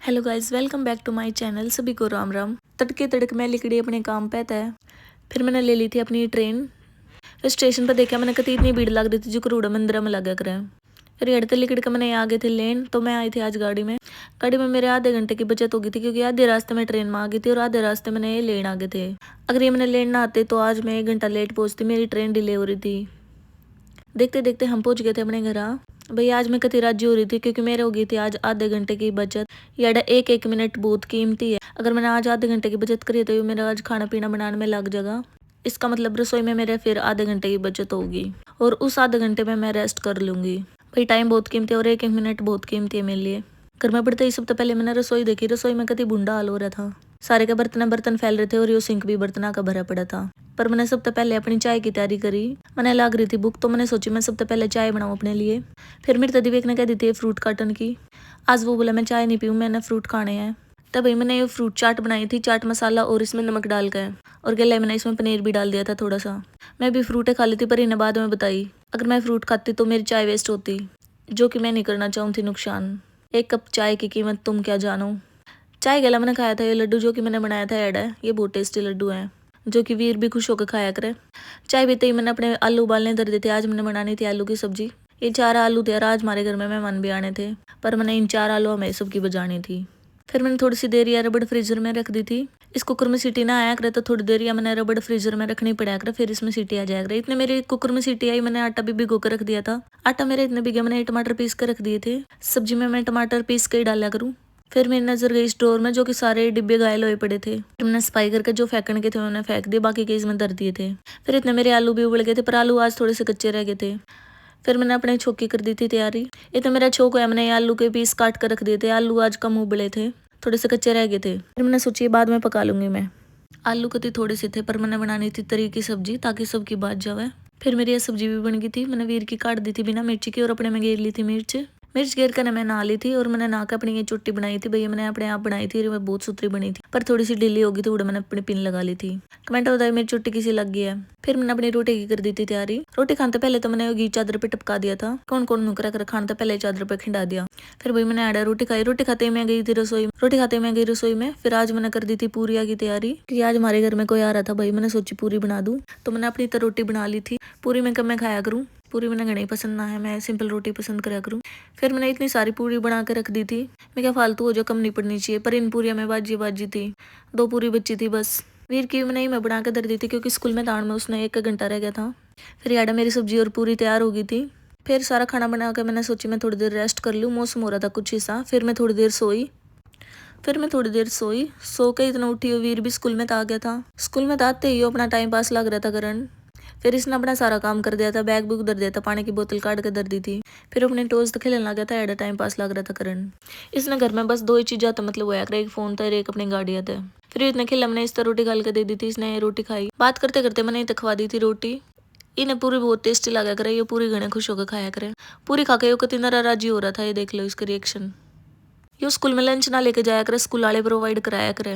Hello guys, welcome back to my channel. सभी को राम राम। तड़के तड़क मैं लिखड़ी अपने काम पे था। फिर मैंने ले ली थी अपनी ट्रेन। फिर स्टेशन पर देखा मैंने कती इतनी भीड़ लग रही थी जो करोड़ा मंदिर में लगा कर। फिर अड़ते लिकड़ के मैंने आ गए थे लेन, तो मैं आई थी आज गाड़ी में मेरे आधे घंटे की बचत हो गई थी, क्योंकि आधे रास्ते में ट्रेन में आ गई थी और आधे रास्ते मैंने ये लेन आ गए थे। अगर ये मैंने लेन ना आते तो आज मैं 1 घंटा लेट पहुंचती, मेरी ट्रेन डिले हो रही थी। देखते देखते हम पहुंच गए थे अपने घर। भैया आज मैं कति राजी हो रही थी, क्योंकि मेरे हो गई थी आज आधे घंटे की बचत। यार एक एक मिनट बहुत कीमती है। अगर मैंने आज आधे घंटे की बचत करी तो ये मेरा आज खाना पीना बनाने में लग जाएगा। इसका मतलब रसोई में मेरे फिर आधे घंटे की बचत होगी और उस आधे घंटे में मैं रेस्ट कर लूंगी। भाई टाइम बहुत कीमती है और एक एक मिनट बहुत कीमती है मेरे लिए। घर में पड़ते ही सबसे पहले मैंने रसोई देखी। रसोई में कति बुंडा हाल हो रहा था। सारे के बर्तन फैल रहे थे और यो सिंक भी बर्तना का भरा पड़ा था। पर मैंने सबसे पहले अपनी चाय की तैयारी करी। मैंने लग रही थी भूख, तो मैंने सोची मैं सबसे पहले चाय बनाऊं अपने लिए। फिर मेरी तदीवेक ने कह दी थी फ्रूट काटन की। आज वो बोला मैं चाय नहीं पीऊँ, मैंने फ्रूट खाने हैं। तब भाई मैंने ये फ्रूट चाट बनाई थी, चाट मसाला और इसमें नमक डाल कर, और गले मैंने इसमें पनीर भी डाल दिया था थोड़ा सा। मैं भी फ्रूटें खा ली थी, पर इन्हें बाद में बताई अगर मैं फ्रूट खाती तो मेरी चाय वेस्ट होती, जो कि मैं नहीं करना चाहूँ थी नुकसान। 1 कप चाय की कीमत तुम क्या जानो। चाय गला मैंने खाया था ये लड्डू जो कि मैंने बनाया था ऐड है। ये बहुत टेस्टी लड्डू हैं, जो कि वीर भी खुश होकर खाया करे। चाय पीते ही मैंने अपने आलू उबालने धर देते। आज मैंने बनानी थी आलू की सब्जी। ये 4 आलू थे और आज हमारे घर में मेहमान भी आने थे, पर मैंने इन 4 आलू हमें सबकी बजानी थी। फिर मैंने थोड़ी सी देर या रबड़ फ्रीजर में रख दी थी। इस कुकर में सीटी ना आया करे तो थोड़ी देर या मैंने रबड़ फ्रीजर में रखनी पड़ा करे, फिर इसमें सीटी आ जाया करे। इतने मेरे कुकर में सीटी आई, मैंने आटा भी भिगो कर रख दिया था। आटा मेरे इतने भिगे, मैंने टमाटर पीस कर रख दिए थे। सब्जी में मैं टमाटर पीस के ही डाला करूँ। फिर मेरी नजर गई स्टोर में, जो कि सारे डिब्बे घायल हुए पड़े थे। फिर मैंने सफाई करके जो फेंकने के थे उन्हें फेंक दिए, बाकी के इसमें धर दिए थे। फिर इतने मेरे आलू भी उबल गए थे, पर आलू आज थोड़े से कच्चे रह गए थे। फिर मैंने अपने छोक की कर दी थी तैयारी। इतना मेरा छोक है, मैंने आलू के पीस काट कर रख दिए थे। आलू आज कम उबले थे, थोड़े से कच्चे रह गए थे। फिर मैंने सोची बाद में पका लूंगी मैं। आलू कति थोड़े से थे, पर मैंने बनानी थी तरी की सब्जी, ताकि सबकी बात जावे। फिर मेरी यह सब्जी भी बन गई थी। मैंने वीर की काट दी थी बिना मिर्ची की, और अपने में घेर ली थी मिर्च। मिर्च घेर कर मैं नहा ली थी, और मैंने नहा के अपनी ये चुट्टी बनाई थी। भैया मैंने अपने आप बनाई थी और मैं बहुत सुथरी बनी थी, पर थोड़ी सी ढीली होगी तो मैंने अपनी पिन लगा ली थी। कमेंट बताइए मेरी चुट्टी किसी लग गई है। फिर मैंने अपनी रोटी की कर दी थी तैयारी। रोटी खाने पहले तो मैंने घी चादर पे टपका दिया था। कौन कौन नुकरा कर खाने तो पहले चादर पे खिंडा दिया। फिर भाई मैंने आड़ा रोटी खाई। रोटी खाते ही मैं गई थी रसोई में। रोटी खाते ही मैं गई रसोई में। फिर आज मैंने कर दी थी पूरिया की तैयारी, क्योंकि आज हमारे घर में कोई आ रहा था। भाई मैंने सोची पूरी बना दूं, तो मैंने अपनी तरह रोटी बना ली थी। पूरी में कब मैं खाया करूँ, पूरी मैंने घनी पसंद ना है, मैं सिंपल रोटी पसंद करा करूँ। फिर मैंने इतनी सारी पूरी बना के रख दी थी। मैं क्या फालतू हो जो कम नहीं पड़नी चाहिए, पर इन पूरियों में बाजी बाजी थी। 2 पूरी बची थी बस। वीर की मैंने ही मैं बना के धर दी थी, क्योंकि स्कूल में दाण में उसने 1 घंटा रह गया था। फिर याडा मेरी सब्जी और पूरी तैयार हो गई थी। फिर सारा खाना बना के मैंने सोची मैं थोड़ी देर रेस्ट कर लूँ। मौसम हो रहा था कुछ ऐसा। फिर मैं थोड़ी देर सोई। सो के इतना उठी, वीर भी स्कूल में आ गया था। स्कूल में आते ही अपना टाइम पास लग रहा था करन। फिर इसने अपना सारा काम कर दिया था। बैग बुक धर दिया था, पानी की बोतल काट के धर दी थी। फिर अपने दोस्त खेलने लग गया था। एडा टाइम पास लग रहा था करन। इसने घर में बस 2 ही चीज़ था, मतलब वो एक फोन था और एक अपनी गाड़ी था। फिर इतने खेला, मैंने इस तरह रोटी गाल के दे दी थी। इसने रोटी खाई। बात करते करते मैंने खवा दी थी रोटी। इन्हें पूरी बहुत टेस्टी लगा करे। ये पूरी घने खुश होकर खाया करे। पूरी खा के यो कितना राजी हो रहा था, ये देख लो इसका रिएक्शन। यो स्कूल में लंच ना लेके जाया करे, स्कूल वाले प्रोवाइड कराया करे,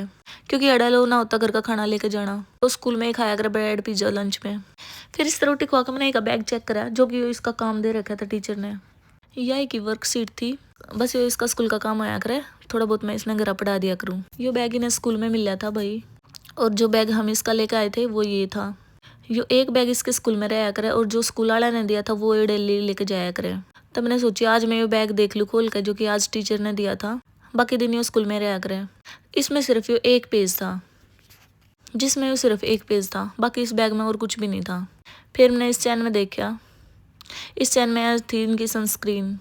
क्योंकि अड़ा लो ना होता घर का खाना लेके जाना, तो स्कूल में ही खाया करे ब्रेड पिज्जा लंच में। फिर इस रोटी खवा के मैंने एक बैग चेक करा, जो कि इसका काम दे रखा था टीचर ने। यह की वर्कशीट थी। बस ये इसका स्कूल का काम आया करे, थोड़ा बहुत मैं इसने घर पढ़ा दिया करूँ। यो बैग इन्हें स्कूल में मिला था भाई, और जो बैग हम इसका लेके आए थे वो ये था। यो एक बैग इसके स्कूल में रहा करे, और जो स्कूल वाला ने दिया था वो ये डेली लेके जाया करे। तब मैंने सोची आज मैं ये बैग देख लूँ खोल कर, जो कि आज टीचर ने दिया था। बाकी दिन ये स्कूल में रहा करे। इसमें सिर्फ ये 1 पेज था, बाकी इस बैग में और कुछ भी नहीं था। फिर मैंने इस चैन में देखा। इस चैन में थी इनकी सनस्क्रीन।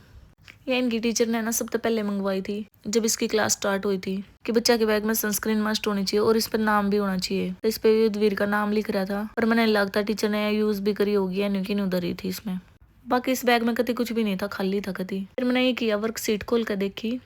ये इनकी टीचर ने ना सबसे पहले मंगवाई थी, जब इसकी क्लास स्टार्ट हुई थी, कि बच्चा के बैग में सनस्क्रीन मस्ट होनी चाहिए और इस पर नाम भी होना चाहिए। तो इस पे युद्धवीर का नाम लिख रहा था, पर मैंने लगता टीचर ने यूज भी करी होगी या नहीं उधर थी इसमें। बाकी इस बैग में कति कुछ भी नहीं था, खाली था कति। फिर मैंने ये किया, वर्कशीट खोल कर देखी।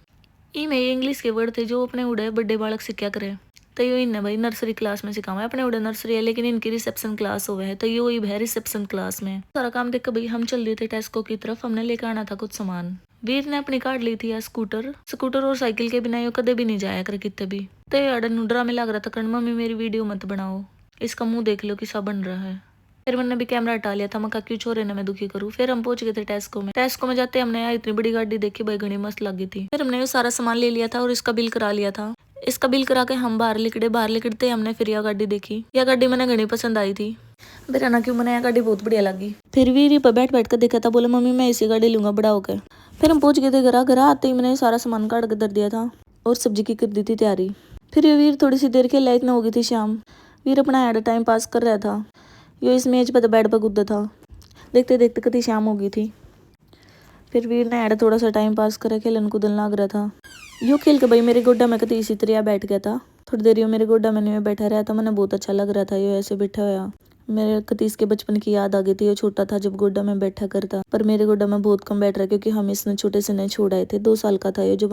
ई में इंग्लिश के वर्ड थे जो अपने उड़े बड़े बालक सीखा करे। तो यो इन भाई नर्सरी क्लास में सिखावा। अपने उड़े नर्सरी है, लेकिन इनकी रिसेप्शन क्लास हो है, तो यो ही है रिसेप्शन क्लास में। सारा काम देख कर भाई हम चल रहे थे टेस्को की तरफ। हमने लेकर आना था कुछ सामान। वीर ने अपनी कार ली थी या स्कूटर और साइकिल के बिना यो कदे भी नहीं जाया कर कितने भी। तो ये अड़न ड्रामे लग रहा था करण, मम्मी मेरी वीडियो मत बनाओ, इसका मुंह देख लो किसा बन रहा है। फिर मैंने भी कैमरा हटा लिया था, मैं कहा क्यों छोरे ने मैं दुखी करूँ। फिर हम पहुंच गए थे टेस्को में। टेस्को में जाते हमने यार इतनी बड़ी गाड़ी देखी भाई, घनी मस्त लगी थी। फिर हमने वो सारा सामान ले लिया था और इसका बिल करा लिया था। इसका बिल करा के हम बाहर निकलते हमने फिर यह गाड़ी देखी। यह गाड़ी मैंने घनी पसंद आई थी। मेरा ना क्यों मैंने यह गाड़ी बहुत बढ़िया लगी। फिर वीर पर बैठ कर देखा था, बोले मम्मी मैं इसी गाड़ी लूंगा बड़ा होकर। फिर हम पहुंच गए थे घर आते ही मैंने सारा सामान काट के धर दिया था और सब्जी की कर दी थी तैयारी। फिर ये वीर थोड़ी सी देर खेला, इतना हो गई थी शाम। वीर अपना ऐड टाइम पास कर रहा था। यो इस मेज पर बेड पर कूदा था। देखते देखते कति शाम हो गई थी। फिर वीर ने ऐड थोड़ा सा टाइम पास करे, खेलन कूदन लग रहा था। यो खेल के भाई मेरे गोड्डा में कति इसी तरह बैठ गया था। थोड़ी देर यो मेरे गोड्डा में नहीं बैठा रहा था, मैंने बहुत अच्छा लग रहा था यो ऐसे बैठा हुआ। मेरे कति इसके बचपन की याद आ गई थी। ये छोटा था जब गोड्डा में बैठा करता, पर मेरे गोड्डा में बहुत कम बैठ रहा क्योंकि हम इसने छोटे से नहीं छोड़ आए थे। 2 साल का था ये जब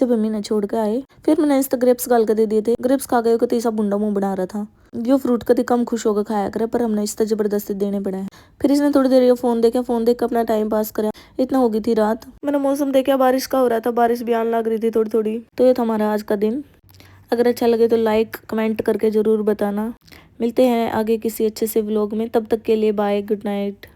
मम्मी ने छोड़ के आए। फिर मैंने इस ग्रेप्स गाल के दे दिए थे। ग्रेप्स खा गए कति सा बुंडा मुंह बना रहा था। यो फ्रूट कति कम खुश होकर खाया करे, पर हमने इस जबरदस्ती देने पड़ा है। फिर इसने थोड़ी देर ये फोन देख कर अपना टाइम पास करा। इतना हो गई थी रात। मैंने मौसम देखा बारिश का हो रहा था, बारिश भी आने लग रही थी थोड़ी थोड़ी। तो ये था हमारा आज का दिन। अगर अच्छा लगे तो लाइक कमेंट करके जरूर बताना। मिलते हैं आगे किसी अच्छे से व्लॉग में, तब तक के लिए बाय, गुड नाइट।